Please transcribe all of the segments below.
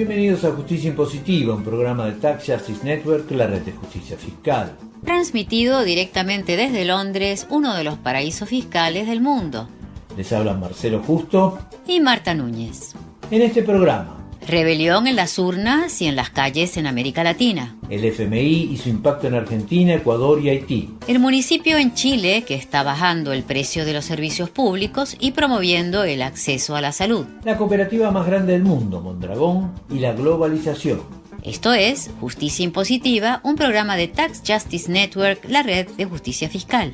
Bienvenidos a Justicia Impositiva, un programa de Tax Justice Network, la red de justicia fiscal. Transmitido directamente desde Londres, uno de los paraísos fiscales del mundo. Les hablan Marcelo Justo y Marta Núñez. En este programa, rebelión en las urnas y en las calles en América Latina. El FMI y su impacto en Argentina, Ecuador y Haití. El municipio en Chile que está bajando el precio de los servicios públicos y promoviendo el acceso a la salud. La cooperativa más grande del mundo, Mondragón, y la globalización. Esto es Justicia Impositiva, un programa de Tax Justice Network, la red de justicia fiscal.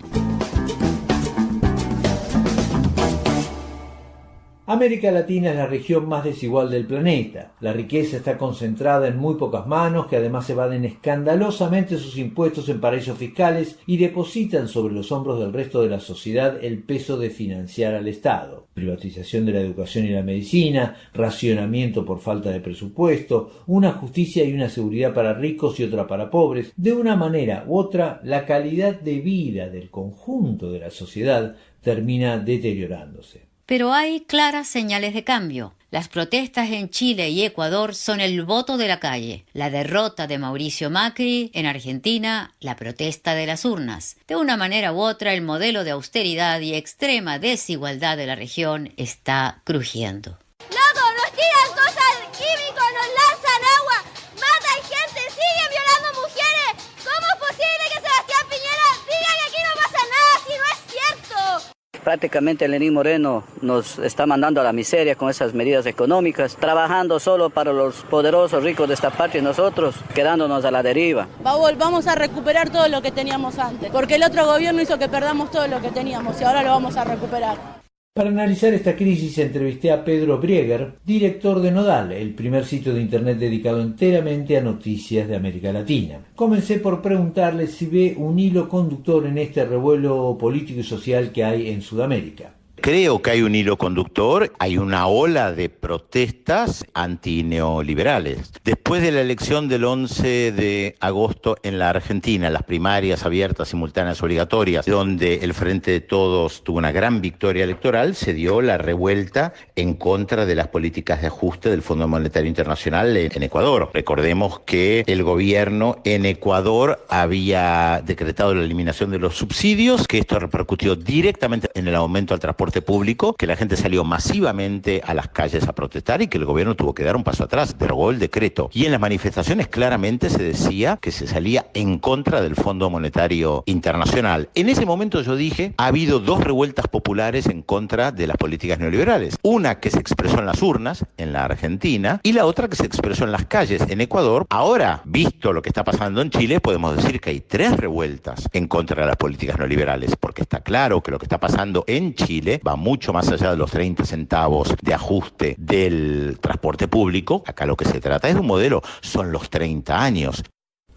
América Latina es la región más desigual del planeta. La riqueza está concentrada en muy pocas manos que además evaden escandalosamente sus impuestos en paraísos fiscales y depositan sobre los hombros del resto de la sociedad el peso de financiar al Estado. Privatización de la educación y la medicina, racionamiento por falta de presupuesto, una justicia y una seguridad para ricos y otra para pobres. De una manera u otra, la calidad de vida del conjunto de la sociedad termina deteriorándose. Pero hay claras señales de cambio. Las protestas en Chile y Ecuador son el voto de la calle. La derrota de Mauricio Macri en Argentina, la protesta de las urnas. De una manera u otra, el modelo de austeridad y extrema desigualdad de la región está crujiendo. ¡Loco! ¡Nos tiran cosas químicos! ¡Nos lanzan agua! ¡Matan gente! ¡Siguen violando mujeres! ¿Cómo es posible que Sebastián Piñera diga que aquí no pasa nada si no es cierto? Prácticamente Lenín Moreno nos está mandando a la miseria con esas medidas económicas, trabajando solo para los poderosos ricos de esta patria y nosotros quedándonos a la deriva. Vamos a recuperar todo lo que teníamos antes, porque el otro gobierno hizo que perdamos todo lo que teníamos y ahora lo vamos a recuperar. Para analizar esta crisis entrevisté a Pedro Brieger, director de Nodal, el primer sitio de internet dedicado enteramente a noticias de América Latina. Comencé por preguntarle si ve un hilo conductor en este revuelo político y social que hay en Sudamérica. Creo que hay un hilo conductor, hay una ola de protestas antineoliberales. Después de la elección del 11 de agosto en la Argentina, las primarias abiertas, simultáneas, obligatorias, donde el Frente de Todos tuvo una gran victoria electoral, se dio la revuelta en contra de las políticas de ajuste del Fondo Monetario Internacional en Ecuador. Recordemos que el gobierno en Ecuador había decretado la eliminación de los subsidios, que esto repercutió directamente en el aumento al transporte público, que la gente salió masivamente a las calles a protestar y que el gobierno tuvo que dar un paso atrás, derogó el decreto. Y en las manifestaciones claramente se decía que se salía en contra del Fondo Monetario Internacional. En ese momento yo dije, ha habido dos revueltas populares en contra de las políticas neoliberales. Una que se expresó en las urnas, en la Argentina, y la otra que se expresó en las calles, en Ecuador. Ahora, visto lo que está pasando en Chile, podemos decir que hay tres revueltas en contra de las políticas neoliberales, porque está claro que lo que está pasando en Chile va mucho más allá de los 30 centavos de ajuste del transporte público. Acá lo que se trata es de un modelo, son los 30 años.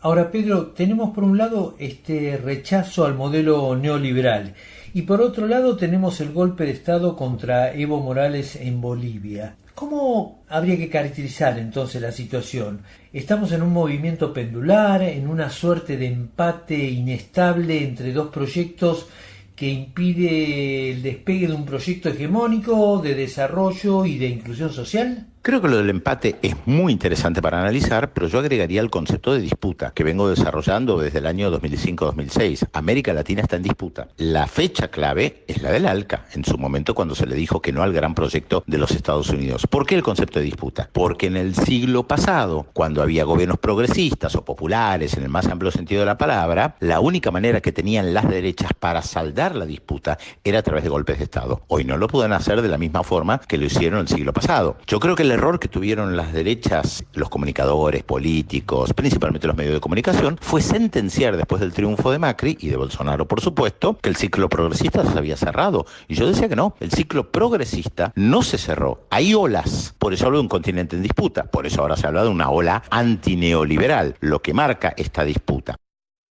Ahora, Pedro, tenemos por un lado este rechazo al modelo neoliberal y por otro lado tenemos el golpe de Estado contra Evo Morales en Bolivia. ¿Cómo habría que caracterizar entonces la situación? ¿Estamos en un movimiento pendular, en una suerte de empate inestable entre dos proyectos que impide el despegue de un proyecto hegemónico de desarrollo y de inclusión social? Creo que lo del empate es muy interesante para analizar, pero yo agregaría el concepto de disputa, que vengo desarrollando desde el año 2005-2006. América Latina está en disputa. La fecha clave es la del ALCA, en su momento cuando se le dijo que no al gran proyecto de los Estados Unidos. ¿Por qué el concepto de disputa? Porque en el siglo pasado, cuando había gobiernos progresistas o populares, en el más amplio sentido de la palabra, la única manera que tenían las derechas para saldar la disputa era a través de golpes de Estado. Hoy no lo pueden hacer de la misma forma que lo hicieron el siglo pasado. Yo creo que el error que tuvieron las derechas, los comunicadores, políticos, principalmente los medios de comunicación, fue sentenciar después del triunfo de Macri y de Bolsonaro, por supuesto, que el ciclo progresista se había cerrado. Y yo decía que no, el ciclo progresista no se cerró. Hay olas, por eso hablo de un continente en disputa, por eso ahora se habla de una ola antineoliberal, lo que marca esta disputa.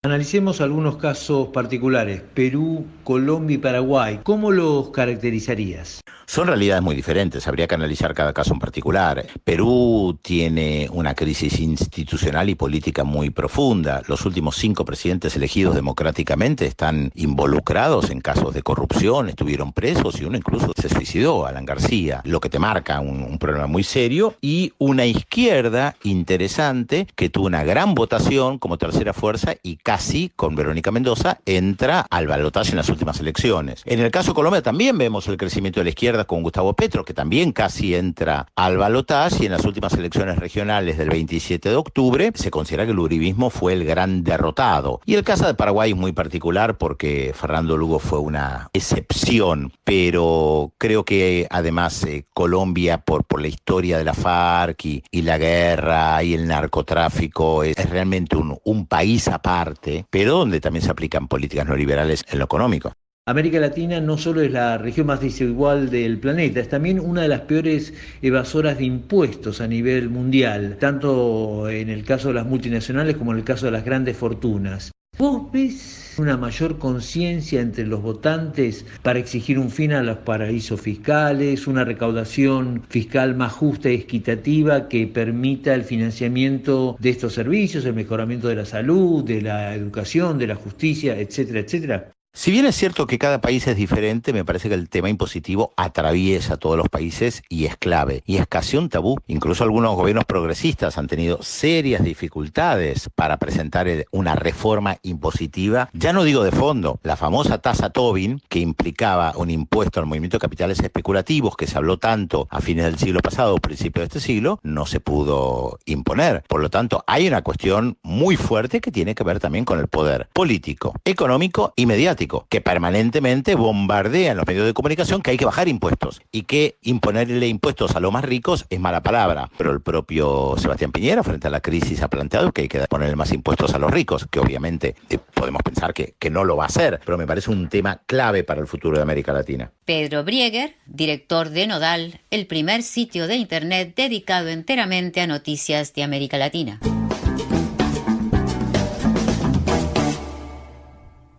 Analicemos algunos casos particulares, Perú, Colombia y Paraguay. ¿Cómo los caracterizarías? Son realidades muy diferentes, habría que analizar cada caso en particular. Perú tiene una crisis institucional y política muy profunda. Los últimos 5 presidentes elegidos democráticamente están involucrados en casos de corrupción, estuvieron presos y uno incluso se suicidó, Alan García, lo que te marca un problema muy serio, y una izquierda interesante que tuvo una gran votación como tercera fuerza y casi, con Verónica Mendoza, entra al balotaje en las últimas elecciones. En el caso de Colombia también vemos el crecimiento de la izquierda con Gustavo Petro, que también casi entra al balotaje, y en las últimas elecciones regionales del 27 de octubre se considera que el uribismo fue el gran derrotado. Y el caso de Paraguay es muy particular porque Fernando Lugo fue una excepción, pero creo que además Colombia, por la historia de la FARC y la guerra y el narcotráfico, es realmente un país aparte, pero donde también se aplican políticas neoliberales en lo económico. América Latina no solo es la región más desigual del planeta, es también una de las peores evasoras de impuestos a nivel mundial, tanto en el caso de las multinacionales como en el caso de las grandes fortunas. ¿Vos ves una mayor conciencia entre los votantes para exigir un fin a los paraísos fiscales, una recaudación fiscal más justa y equitativa que permita el financiamiento de estos servicios, el mejoramiento de la salud, de la educación, de la justicia, etcétera, etcétera? Si bien es cierto que cada país es diferente, me parece que el tema impositivo atraviesa todos los países y es clave. Y es casi un tabú. Incluso algunos gobiernos progresistas han tenido serias dificultades para presentar una reforma impositiva, ya no digo de fondo. La famosa tasa Tobin, que implicaba un impuesto al movimiento de capitales especulativos, que se habló tanto a fines del siglo pasado o principios de este siglo, no se pudo imponer. Por lo tanto, hay una cuestión muy fuerte que tiene que ver también con el poder político, económico y mediático, que permanentemente bombardea en los medios de comunicación que hay que bajar impuestos y que imponerle impuestos a los más ricos es mala palabra. Pero el propio Sebastián Piñera, frente a la crisis, ha planteado que hay que ponerle más impuestos a los ricos, que obviamente podemos pensar que no lo va a hacer, pero me parece un tema clave para el futuro de América Latina. Pedro Brieger, director de Nodal, el primer sitio de Internet dedicado enteramente a noticias de América Latina.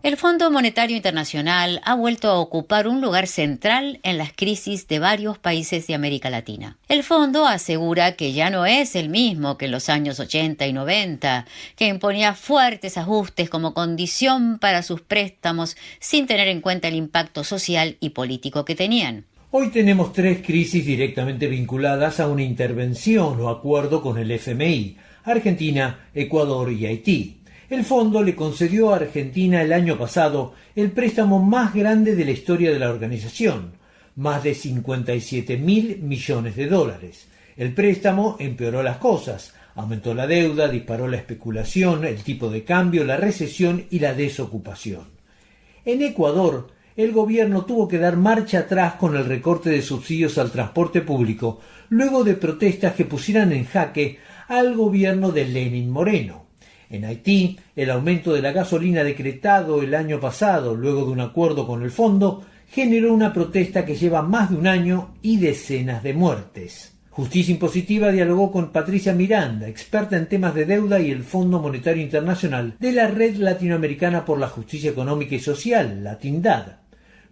El Fondo Monetario Internacional ha vuelto a ocupar un lugar central en las crisis de varios países de América Latina. El fondo asegura que ya no es el mismo que en los años 80 y 90, que imponía fuertes ajustes como condición para sus préstamos sin tener en cuenta el impacto social y político que tenían. Hoy tenemos 3 crisis directamente vinculadas a una intervención o acuerdo con el FMI: Argentina, Ecuador y Haití. El fondo le concedió a Argentina el año pasado el préstamo más grande de la historia de la organización, más de 57.000 millones de dólares. El préstamo empeoró las cosas, aumentó la deuda, disparó la especulación, el tipo de cambio, la recesión y la desocupación. En Ecuador, el gobierno tuvo que dar marcha atrás con el recorte de subsidios al transporte público, luego de protestas que pusieran en jaque al gobierno de Lenín Moreno. En Haití, el aumento de la gasolina decretado el año pasado, luego de un acuerdo con el fondo, generó una protesta que lleva más de un año y decenas de muertes. Justicia Impositiva dialogó con Patricia Miranda, experta en temas de deuda y el Fondo Monetario Internacional de la Red Latinoamericana por la Justicia Económica y Social, Latindad.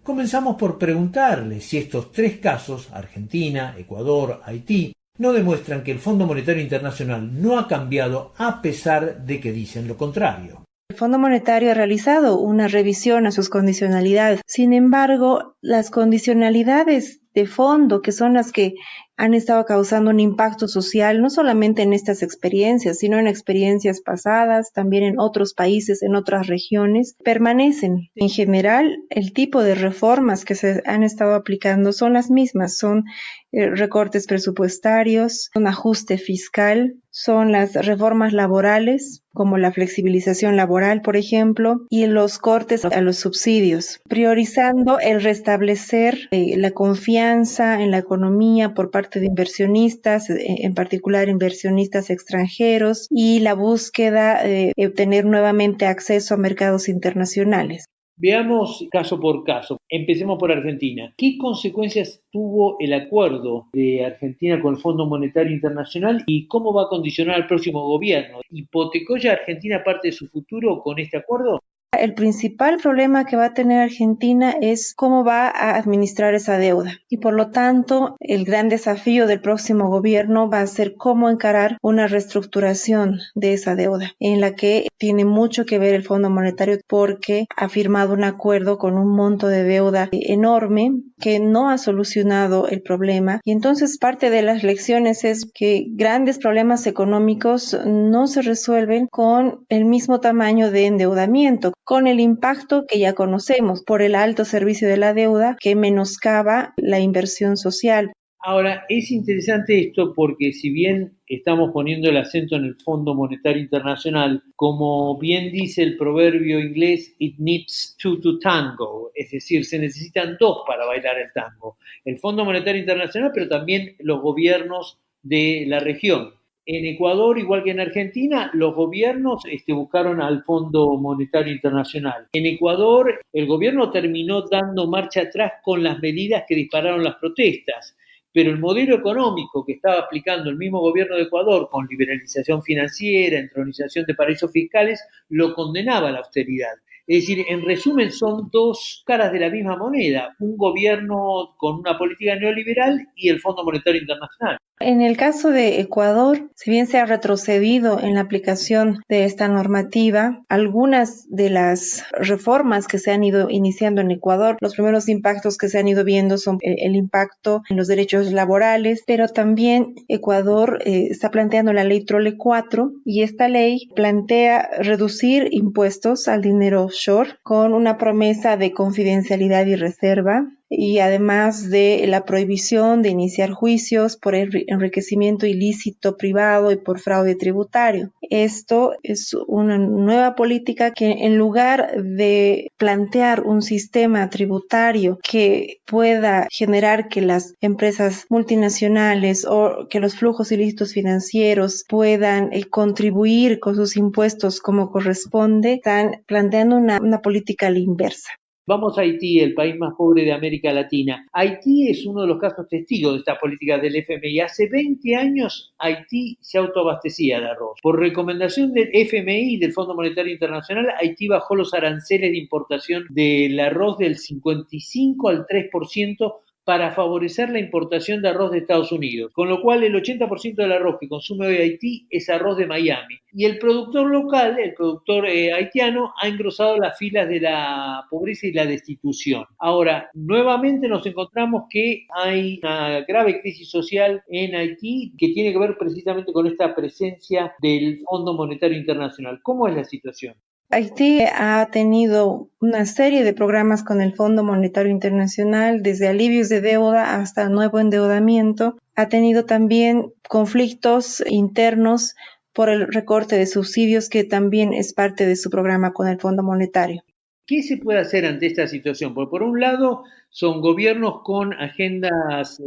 Comenzamos por preguntarle si estos 3 casos, Argentina, Ecuador, Haití, no demuestran que el Fondo Monetario Internacional no ha cambiado a pesar de que dicen lo contrario. El Fondo Monetario ha realizado una revisión a sus condicionalidades. Sin embargo, las condicionalidades de fondo, que son las que han estado causando un impacto social, no solamente en estas experiencias, sino en experiencias pasadas, también en otros países, en otras regiones, permanecen. En general, el tipo de reformas que se han estado aplicando son las mismas, son recortes presupuestarios, un ajuste fiscal, son las reformas laborales, como la flexibilización laboral, por ejemplo, y los cortes a los subsidios, priorizando el restablecer la confianza en la economía por parte de inversionistas, en particular inversionistas extranjeros, y la búsqueda de obtener nuevamente acceso a mercados internacionales. Veamos caso por caso. Empecemos por Argentina. ¿Qué consecuencias tuvo el acuerdo de Argentina con el Fondo Monetario Internacional y cómo va a condicionar al próximo gobierno? ¿Hipotecó ya Argentina parte de su futuro con este acuerdo? El principal problema que va a tener Argentina es cómo va a administrar esa deuda y por lo tanto el gran desafío del próximo gobierno va a ser cómo encarar una reestructuración de esa deuda en la que tiene mucho que ver el Fondo Monetario porque ha firmado un acuerdo con un monto de deuda enorme que no ha solucionado el problema y entonces parte de las lecciones es que grandes problemas económicos no se resuelven con el mismo tamaño de endeudamiento, con el impacto que ya conocemos por el alto servicio de la deuda que menoscaba la inversión social. Ahora, es interesante esto porque si bien estamos poniendo el acento en el Fondo Monetario Internacional, como bien dice el proverbio inglés, it needs two to tango, es decir, se necesitan dos para bailar el tango. El Fondo Monetario Internacional, pero también los gobiernos de la región. En Ecuador, igual que en Argentina, los gobiernos buscaron al Fondo Monetario Internacional. En Ecuador, el gobierno terminó dando marcha atrás con las medidas que dispararon las protestas, pero el modelo económico que estaba aplicando el mismo gobierno de Ecuador, con liberalización financiera, entronización de paraísos fiscales, lo condenaba a la austeridad. Es decir, en resumen, son dos caras de la misma moneda, un gobierno con una política neoliberal y el Fondo Monetario Internacional. En el caso de Ecuador, si bien se ha retrocedido en la aplicación de esta normativa, algunas de las reformas que se han ido iniciando en Ecuador, los primeros impactos que se han ido viendo son el impacto en los derechos laborales, pero también Ecuador está planteando la ley Trole 4 y esta ley plantea reducir impuestos al dinero offshore con una promesa de confidencialidad y reserva, y además de la prohibición de iniciar juicios por enriquecimiento ilícito privado y por fraude tributario. Esto es una nueva política que en lugar de plantear un sistema tributario que pueda generar que las empresas multinacionales o que los flujos ilícitos financieros puedan contribuir con sus impuestos como corresponde, están planteando una política a la inversa. Vamos a Haití, el país más pobre de América Latina. Haití es uno de los casos testigos de esta política del FMI. Hace 20 años Haití se autoabastecía de arroz. Por recomendación del FMI, del Fondo Monetario Internacional, Haití bajó los aranceles de importación del arroz del 55 al 3% para favorecer la importación de arroz de Estados Unidos, con lo cual el 80% del arroz que consume hoy Haití es arroz de Miami. Y el productor local, el productor haitiano, ha engrosado las filas de la pobreza y la destitución. Ahora, nuevamente nos encontramos que hay una grave crisis social en Haití que tiene que ver precisamente con esta presencia del Fondo Monetario Internacional. ¿Cómo es la situación? Haití ha tenido una serie de programas con el Fondo Monetario Internacional, desde alivios de deuda hasta nuevo endeudamiento. Ha tenido también conflictos internos por el recorte de subsidios, que también es parte de su programa con el Fondo Monetario. ¿Qué se puede hacer ante esta situación? Porque por un lado son gobiernos con agendas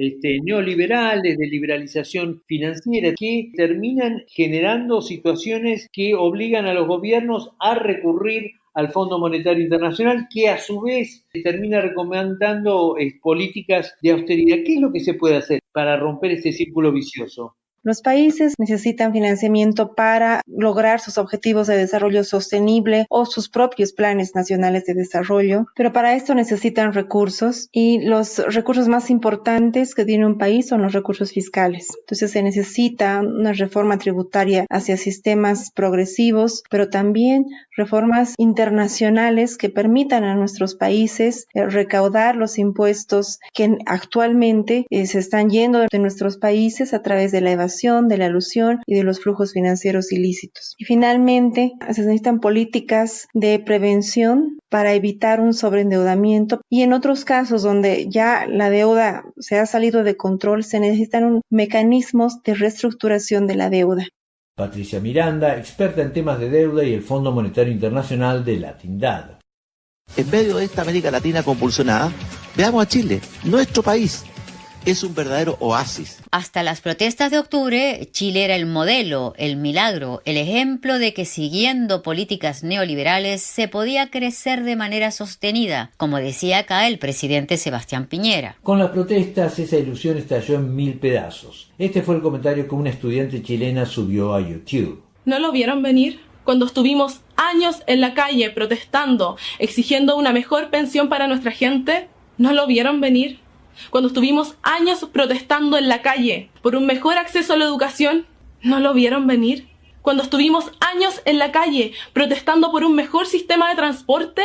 neoliberales, de liberalización financiera, que terminan generando situaciones que obligan a los gobiernos a recurrir al Fondo Monetario Internacional, que a su vez termina recomendando políticas de austeridad. ¿Qué es lo que se puede hacer para romper este círculo vicioso? Los países necesitan financiamiento para lograr sus objetivos de desarrollo sostenible o sus propios planes nacionales de desarrollo, pero para esto necesitan recursos y los recursos más importantes que tiene un país son los recursos fiscales. Entonces se necesita una reforma tributaria hacia sistemas progresivos, pero también reformas internacionales que permitan a nuestros países recaudar los impuestos que actualmente se están yendo de nuestros países a través de la evasión, de la elusión y de los flujos financieros ilícitos. Y finalmente, se necesitan políticas de prevención para evitar un sobreendeudamiento, y en otros casos donde ya la deuda se ha salido de control, se necesitan mecanismos de reestructuración de la deuda. Patricia Miranda, experta en temas de deuda y el Fondo Monetario Internacional de Latindad. En medio de esta América Latina convulsionada, veamos a Chile, nuestro país. es un verdadero oasis. Hasta las protestas de octubre, Chile era el modelo, el milagro, el ejemplo de que siguiendo políticas neoliberales se podía crecer de manera sostenida, como decía acá el presidente Sebastián Piñera. Con las protestas, esa ilusión estalló en 1000 pedazos. Este fue el comentario que una estudiante chilena subió a YouTube. ¿No lo vieron venir? Cuando estuvimos años en la calle protestando, exigiendo una mejor pensión para nuestra gente, ¿no lo vieron venir? Cuando estuvimos años protestando en la calle por un mejor acceso a la educación, ¿no lo vieron venir? Cuando estuvimos años en la calle protestando por un mejor sistema de transporte,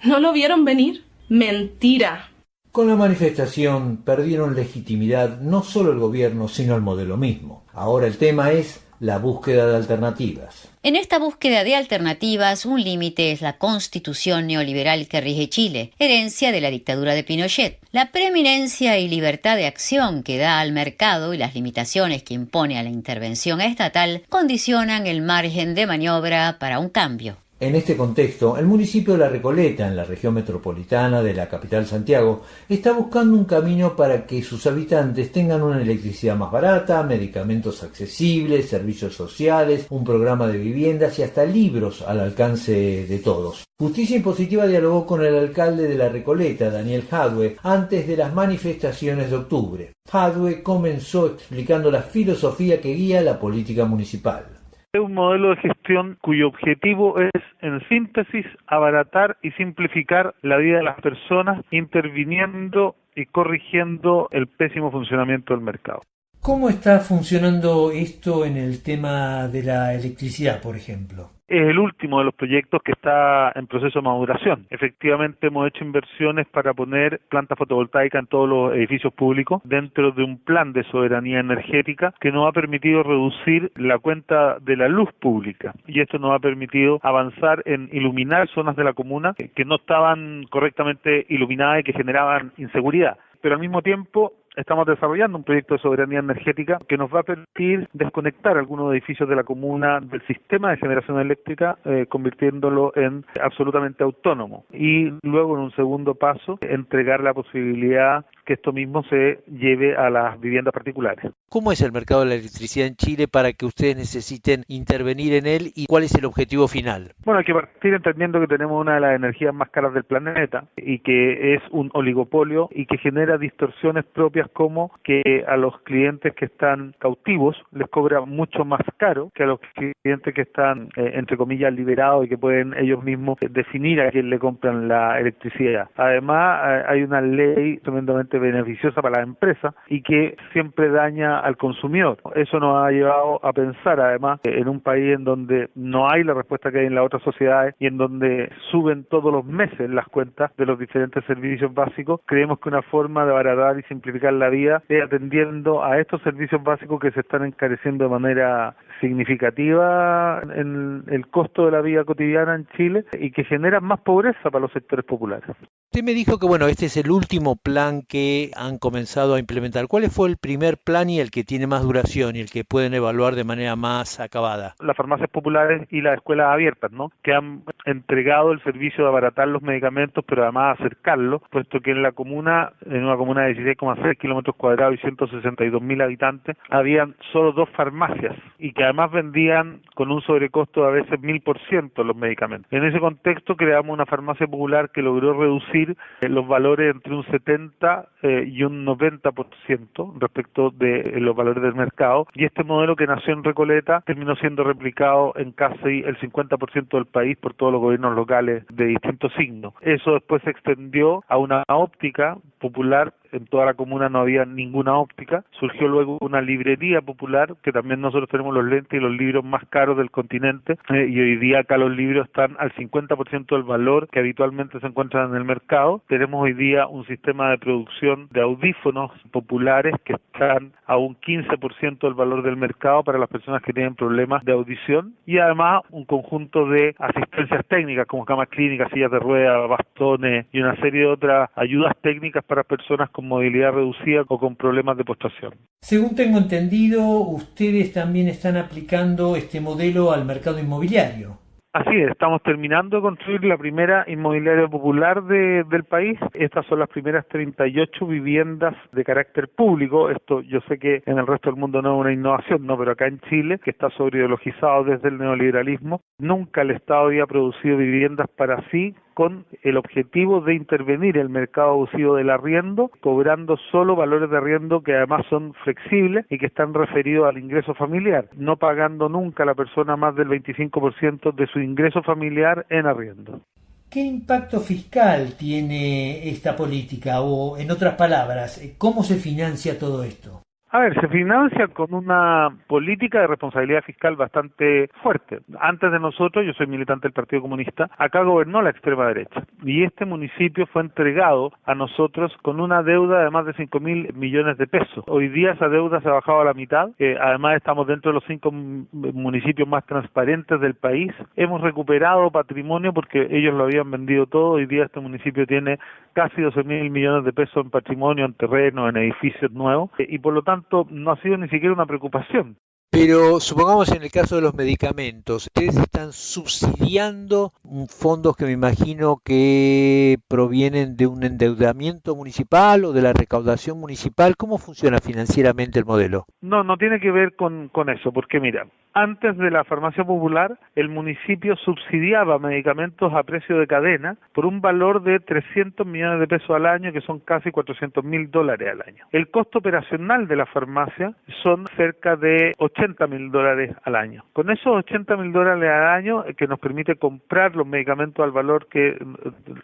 ¿no lo vieron venir? Mentira. Con la manifestación perdieron legitimidad no solo el gobierno, sino el modelo mismo. Ahora el tema es la búsqueda de alternativas. En esta búsqueda de alternativas, un límite es la constitución neoliberal que rige Chile, herencia de la dictadura de Pinochet. La preeminencia y libertad de acción que da al mercado y las limitaciones que impone a la intervención estatal condicionan el margen de maniobra para un cambio. En este contexto, el municipio de La Recoleta, en la región metropolitana de la capital Santiago, está buscando un camino para que sus habitantes tengan una electricidad más barata, medicamentos accesibles, servicios sociales, un programa de viviendas y hasta libros al alcance de todos. Justicia Impositiva dialogó con el alcalde de La Recoleta, Daniel Jadwe, antes de las manifestaciones de octubre. Jadwe comenzó explicando la filosofía que guía la política municipal. Es un modelo de gestión cuyo objetivo es, en síntesis, abaratar y simplificar la vida de las personas, interviniendo y corrigiendo el pésimo funcionamiento del mercado. ¿Cómo está funcionando esto en el tema de la electricidad, por ejemplo? Es el último de los proyectos que está en proceso de maduración. Efectivamente, hemos hecho inversiones para poner plantas fotovoltaicas en todos los edificios públicos dentro de un plan de soberanía energética que nos ha permitido reducir la cuenta de la luz pública. Y esto nos ha permitido avanzar en iluminar zonas de la comuna que no estaban correctamente iluminadas y que generaban inseguridad. Pero al mismo tiempo estamos desarrollando un proyecto de soberanía energética que nos va a permitir desconectar algunos edificios de la comuna del sistema de generación eléctrica, convirtiéndolo en absolutamente autónomo. Y luego, en un segundo paso, entregar la posibilidad que esto mismo se lleve a las viviendas particulares. ¿Cómo es el mercado de la electricidad en Chile para que ustedes necesiten intervenir en él y cuál es el objetivo final? Bueno, hay que partir entendiendo que tenemos una de las energías más caras del planeta y que es un oligopolio y que genera distorsiones propias como que a los clientes que están cautivos les cobra mucho más caro que a los clientes que están, entre comillas, liberados y que pueden ellos mismos definir a quién le compran la electricidad. Además, hay una ley tremendamente beneficiosa para las empresas y que siempre daña al consumidor. Eso nos ha llevado a pensar, además, en un país en donde no hay la respuesta que hay en las otras sociedades y en donde suben todos los meses las cuentas de los diferentes servicios básicos, creemos que una forma de abaratar y simplificar la vida es atendiendo a estos servicios básicos que se están encareciendo de manera significativa en el costo de la vida cotidiana en Chile y que generan más pobreza para los sectores populares. Usted me dijo que este es el último plan que han comenzado a implementar. ¿Cuál fue el primer plan y el que tiene más duración y el que pueden evaluar de manera más acabada? Las farmacias populares y las escuelas abiertas, ¿no? Que han entregado el servicio de abaratar los medicamentos, pero además acercarlos, puesto que en una comuna de 16,6 kilómetros cuadrados y 162.000 habitantes, habían solo 2 farmacias y que además vendían con un sobrecosto de a veces 1000% los medicamentos. En ese contexto creamos una farmacia popular que logró reducir los valores entre un 70 y un 90% respecto de los valores del mercado, y este modelo que nació en Recoleta terminó siendo replicado en casi el 50% del país por todos los gobiernos locales de distintos signos. Eso después se extendió a una óptica popular. En toda la comuna no había ninguna óptica. Surgió luego una librería popular, que también nosotros tenemos los lentes y los libros más caros del continente, y hoy día acá los libros están al 50% del valor que habitualmente se encuentran en el mercado. Tenemos hoy día un sistema de producción de audífonos populares que están a un 15% del valor del mercado para las personas que tienen problemas de audición, y además un conjunto de asistencias técnicas como camas clínicas, sillas de ruedas, bastones y una serie de otras ayudas técnicas para personas con movilidad reducida o con problemas de postración. Según tengo entendido, ustedes también están aplicando este modelo al mercado inmobiliario. Así es, estamos terminando de construir la primera inmobiliaria popular del país. Estas son las primeras 38 viviendas de carácter público. Esto yo sé que en el resto del mundo no es una innovación, no, pero acá en Chile, que está sobreideologizado desde el neoliberalismo, nunca el Estado había producido viviendas para sí con el objetivo de intervenir el mercado abusivo del arriendo, cobrando solo valores de arriendo que además son flexibles y que están referidos al ingreso familiar, no pagando nunca a la persona más del 25% de su ingreso familiar en arriendo. ¿Qué impacto fiscal tiene esta política? O, en otras palabras, ¿cómo se financia todo esto? A ver, se financia con una política de responsabilidad fiscal bastante fuerte. Antes de nosotros, yo soy militante del Partido Comunista, acá gobernó la extrema derecha y este municipio fue entregado a nosotros con una deuda de más de 5.000 millones de pesos. Hoy día esa deuda se ha bajado a la mitad, además estamos dentro de los 5 municipios más transparentes del país. Hemos recuperado patrimonio porque ellos lo habían vendido todo. Hoy día este municipio tiene casi 12.000 millones de pesos en patrimonio, en terreno, en edificios nuevos y por lo tanto no ha sido ni siquiera una preocupación. Pero supongamos en el caso de los medicamentos, ustedes están subsidiando fondos que me imagino que provienen de un endeudamiento municipal o de la recaudación municipal. ¿Cómo funciona financieramente el modelo? No tiene que ver con eso, porque mira, antes de la farmacia popular, el municipio subsidiaba medicamentos a precio de cadena por un valor de 300 millones de pesos al año, que son casi $400.000 al año. El costo operacional de la farmacia son cerca de $80.000 al año. Con esos $80.000 al año, que nos permite comprar los medicamentos al valor que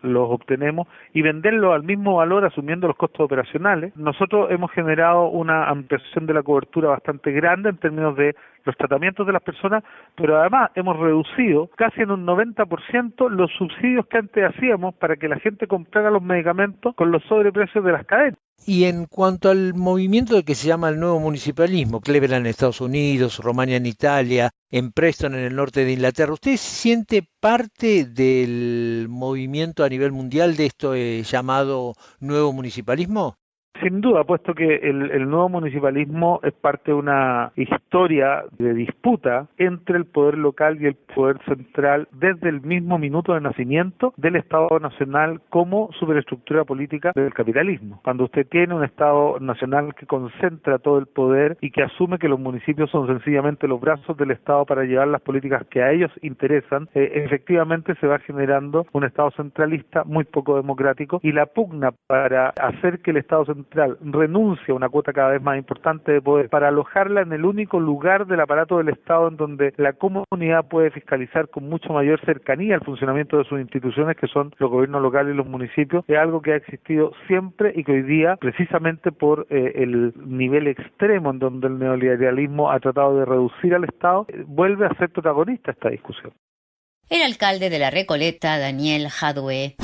los obtenemos y venderlos al mismo valor asumiendo los costos operacionales, nosotros hemos generado una ampliación de la cobertura bastante grande en términos de los tratamientos de las personas, pero además hemos reducido casi en un 90% los subsidios que antes hacíamos para que la gente comprara los medicamentos con los sobreprecios de las cadenas. Y en cuanto al movimiento que se llama el nuevo municipalismo, Cleveland en Estados Unidos, Romagna en Italia, en Preston en el norte de Inglaterra, ¿usted se siente parte del movimiento a nivel mundial de esto llamado nuevo municipalismo? Sin duda, puesto que el nuevo municipalismo es parte de una historia de disputa entre el poder local y el poder central desde el mismo minuto de nacimiento del Estado Nacional como superestructura política del capitalismo. Cuando usted tiene un Estado Nacional que concentra todo el poder y que asume que los municipios son sencillamente los brazos del Estado para llevar las políticas que a ellos interesan, efectivamente se va generando un Estado centralista muy poco democrático y la pugna para hacer que el Estado central renuncia a una cuota cada vez más importante de poder para alojarla en el único lugar del aparato del Estado en donde la comunidad puede fiscalizar con mucho mayor cercanía el funcionamiento de sus instituciones, que son los gobiernos locales y los municipios, es algo que ha existido siempre y que hoy día, precisamente por el nivel extremo en donde el neoliberalismo ha tratado de reducir al Estado, vuelve a ser protagonista esta discusión. El alcalde de La Recoleta, Daniel Jadue.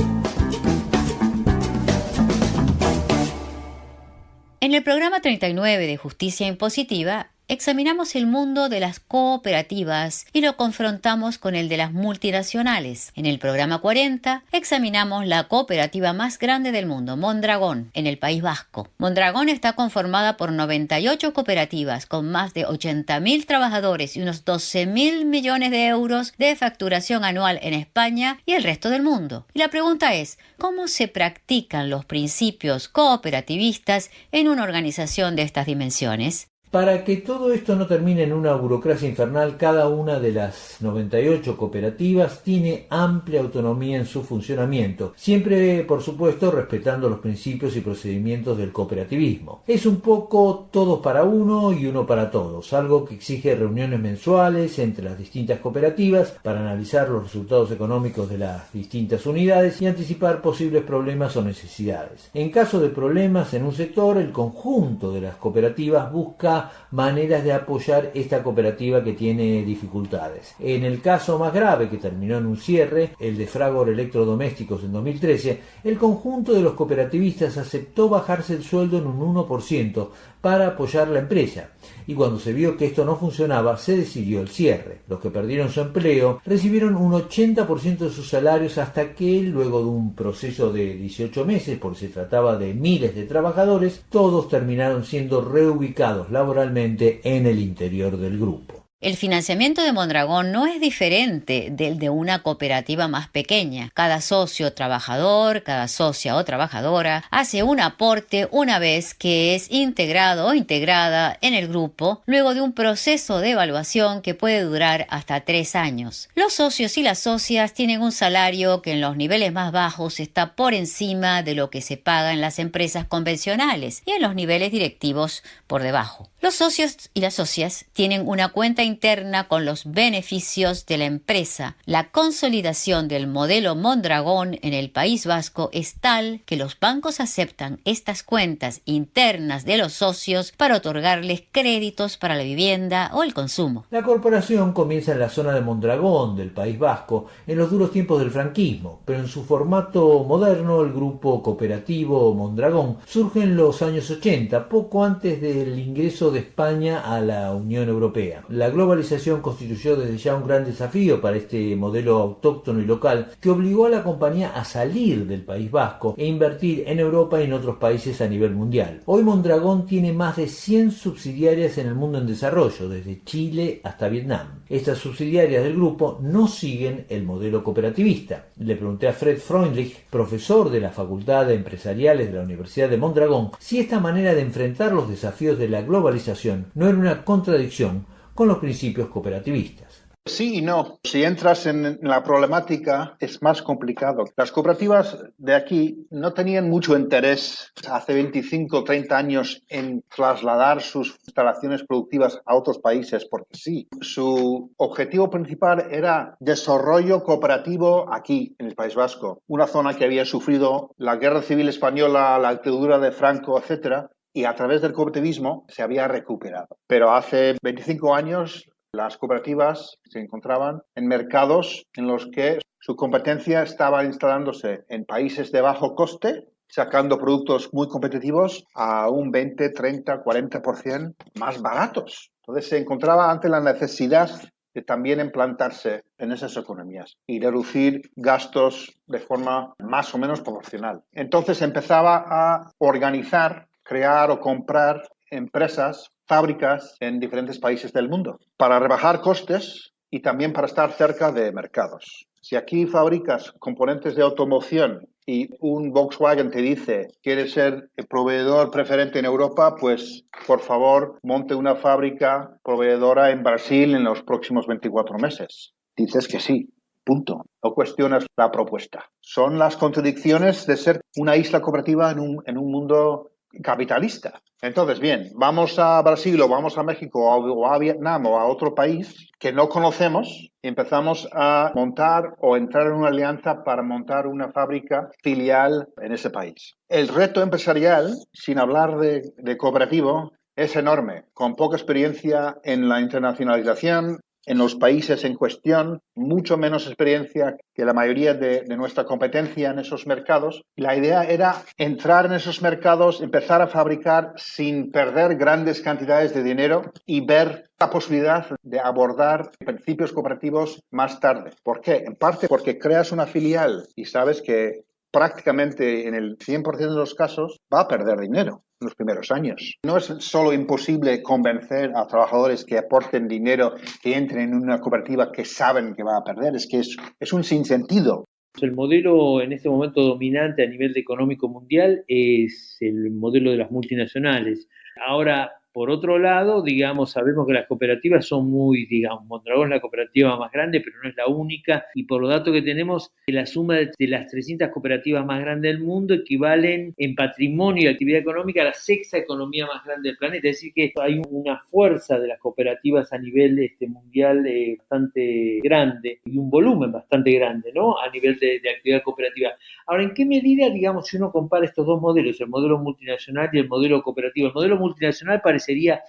En el programa 39 de Justicia Impositiva, examinamos el mundo de las cooperativas y lo confrontamos con el de las multinacionales. En el programa 40 examinamos la cooperativa más grande del mundo, Mondragón, en el País Vasco. Mondragón está conformada por 98 cooperativas con más de 80.000 trabajadores y unos 12.000 millones de euros de facturación anual en España y el resto del mundo. Y la pregunta es, ¿cómo se practican los principios cooperativistas en una organización de estas dimensiones? Para que todo esto no termine en una burocracia infernal, cada una de las 98 cooperativas tiene amplia autonomía en su funcionamiento, siempre, por supuesto, respetando los principios y procedimientos del cooperativismo. Es un poco todos para uno y uno para todos, algo que exige reuniones mensuales entre las distintas cooperativas para analizar los resultados económicos de las distintas unidades y anticipar posibles problemas o necesidades. En caso de problemas en un sector, el conjunto de las cooperativas busca maneras de apoyar esta cooperativa que tiene dificultades. En el caso más grave, que terminó en un cierre, el de Fragor Electrodomésticos en 2013, el conjunto de los cooperativistas aceptó bajarse el sueldo en un 1% para apoyar la empresa. Y cuando se vio que esto no funcionaba, se decidió el cierre. Los que perdieron su empleo recibieron un 80% de sus salarios hasta que, luego de un proceso de 18 meses, porque se trataba de miles de trabajadores, todos terminaron siendo reubicados laboralmente en el interior del grupo. El financiamiento de Mondragón no es diferente del de una cooperativa más pequeña. Cada socio trabajador, cada socia o trabajadora hace un aporte una vez que es integrado o integrada en el grupo, luego de un proceso de evaluación que puede durar hasta 3 años. Los socios y las socias tienen un salario que en los niveles más bajos está por encima de lo que se paga en las empresas convencionales y en los niveles directivos por debajo. Los socios y las socias tienen una cuenta interna con los beneficios de la empresa. La consolidación del modelo Mondragón en el País Vasco es tal que los bancos aceptan estas cuentas internas de los socios para otorgarles créditos para la vivienda o el consumo. La corporación comienza en la zona de Mondragón, del País Vasco, en los duros tiempos del franquismo, pero en su formato moderno el grupo cooperativo Mondragón surge en los años 80, poco antes del ingreso de España a la Unión Europea. La globalización constituyó desde ya un gran desafío para este modelo autóctono y local que obligó a la compañía a salir del País Vasco e invertir en Europa y en otros países a nivel mundial. Hoy Mondragón tiene más de 100 subsidiarias en el mundo en desarrollo, desde Chile hasta Vietnam. Estas subsidiarias del grupo no siguen el modelo cooperativista. Le pregunté a Fred Freundlich, profesor de la Facultad de Empresariales de la Universidad de Mondragón, si esta manera de enfrentar los desafíos de la globalización no era una contradicción con los principios cooperativistas. Sí y no. Si entras en la problemática es más complicado. Las cooperativas de aquí no tenían mucho interés hace 25 o 30 años en trasladar sus instalaciones productivas a otros países porque sí. Su objetivo principal era desarrollo cooperativo aquí, en el País Vasco. Una zona que había sufrido la Guerra Civil Española, la dictadura de Franco, etcétera, y a través del cooperativismo se había recuperado. Pero hace 25 años las cooperativas se encontraban en mercados en los que su competencia estaba instalándose en países de bajo coste, sacando productos muy competitivos a un 20, 30, 40% más baratos. Entonces se encontraba ante la necesidad de también implantarse en esas economías y reducir gastos de forma más o menos proporcional. Entonces empezaba a organizar, crear o comprar empresas, fábricas en diferentes países del mundo para rebajar costes y también para estar cerca de mercados. Si aquí fabricas componentes de automoción y un Volkswagen te dice quiere ser el proveedor preferente en Europa, pues por favor monte una fábrica proveedora en Brasil en los próximos 24 meses. Dices que sí. Punto. No cuestionas la propuesta. Son las contradicciones de ser una isla cooperativa en un mundo capitalista. Entonces, bien, vamos a Brasil o vamos a México o a Vietnam o a otro país que no conocemos y empezamos a montar o entrar en una alianza para montar una fábrica filial en ese país. El reto empresarial, sin hablar de cooperativo, es enorme, con poca experiencia en la internacionalización, en los países en cuestión, mucho menos experiencia que la mayoría de nuestra competencia en esos mercados. La idea era entrar en esos mercados, empezar a fabricar sin perder grandes cantidades de dinero y ver la posibilidad de abordar principios cooperativos más tarde. ¿Por qué? En parte porque creas una filial y sabes que prácticamente en el 100% de los casos va a perder dinero en los primeros años. No es solo imposible convencer a trabajadores que aporten dinero, que entren en una cooperativa que saben que va a perder, es que es un sinsentido. El modelo en este momento dominante a nivel económico mundial es el modelo de las multinacionales. Ahora, por otro lado, sabemos que las cooperativas son Mondragón es la cooperativa más grande, pero no es la única, y por los datos que tenemos, la suma de las 300 cooperativas más grandes del mundo equivalen en patrimonio y actividad económica a la sexta economía más grande del planeta, es decir que hay una fuerza de las cooperativas a nivel mundial bastante grande, y un volumen bastante grande, ¿no?, a nivel de actividad cooperativa. Ahora, ¿en qué medida, si uno compara estos dos modelos, el modelo multinacional y el modelo cooperativo? El modelo multinacional parecería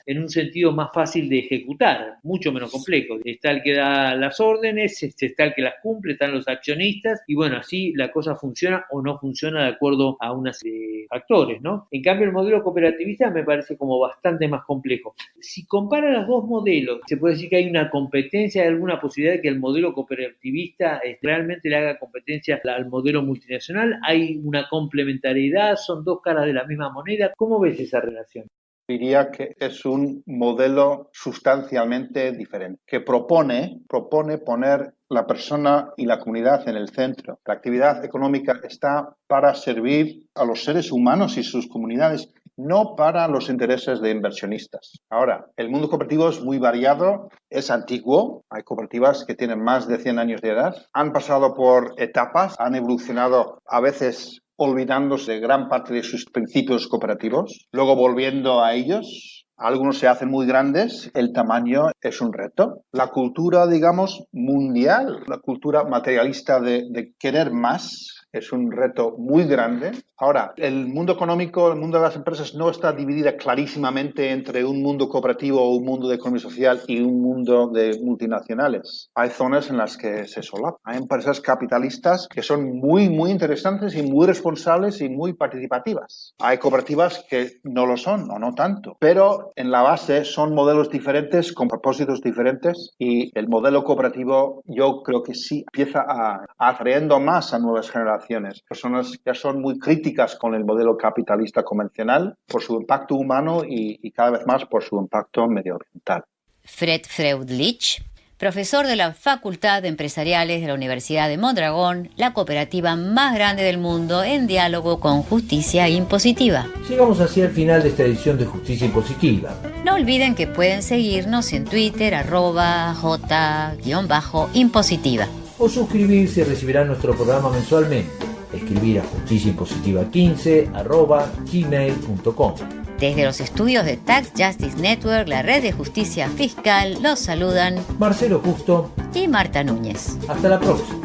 en un sentido más fácil de ejecutar, mucho menos complejo. Está el que da las órdenes, está el que las cumple, están los accionistas, y bueno, así la cosa funciona o no funciona de acuerdo a unos factores, ¿no? En cambio, el modelo cooperativista me parece como bastante más complejo. Si compara los dos modelos, se puede decir que hay una competencia, hay alguna posibilidad de que el modelo cooperativista realmente le haga competencia al modelo multinacional. Hay una complementariedad, son dos caras de la misma moneda. ¿Cómo ves esa relación? diría que es un modelo sustancialmente diferente, que propone poner la persona y la comunidad en el centro. La actividad económica está para servir a los seres humanos y sus comunidades, no para los intereses de inversionistas. Ahora, el mundo cooperativo es muy variado, es antiguo, hay cooperativas que tienen más de 100 años de edad, han pasado por etapas, han evolucionado a veces olvidándose de gran parte de sus principios cooperativos, luego volviendo a ellos. Algunos se hacen muy grandes, el tamaño es un reto. La cultura, digamos, mundial, la cultura materialista de querer más, es un reto muy grande. Ahora, el mundo económico, el mundo de las empresas no está dividida clarísimamente entre un mundo cooperativo o un mundo de economía social y un mundo de multinacionales. Hay zonas en las que se solapan. Hay empresas capitalistas que son muy, muy interesantes y muy responsables y muy participativas. Hay cooperativas que no lo son o no tanto, pero en la base son modelos diferentes con propósitos diferentes y el modelo cooperativo yo creo que sí empieza a atrayendo más a nuevas generaciones. Personas que ya son muy críticas con el modelo capitalista convencional por su impacto humano y cada vez más por su impacto medioambiental. Fred Freundlich, profesor de la Facultad de Empresariales de la Universidad de Mondragón, la cooperativa más grande del mundo en diálogo con Justicia Impositiva. Llegamos así al final de esta edición de Justicia Impositiva. No olviden que pueden seguirnos en Twitter @J_impositiva. O suscribirse y recibirán nuestro programa mensualmente. Escribir a justiciaimpositiva15@gmail.com. Desde los estudios de Tax Justice Network, la red de justicia fiscal, los saludan Marcelo Justo y Marta Núñez. Hasta la próxima.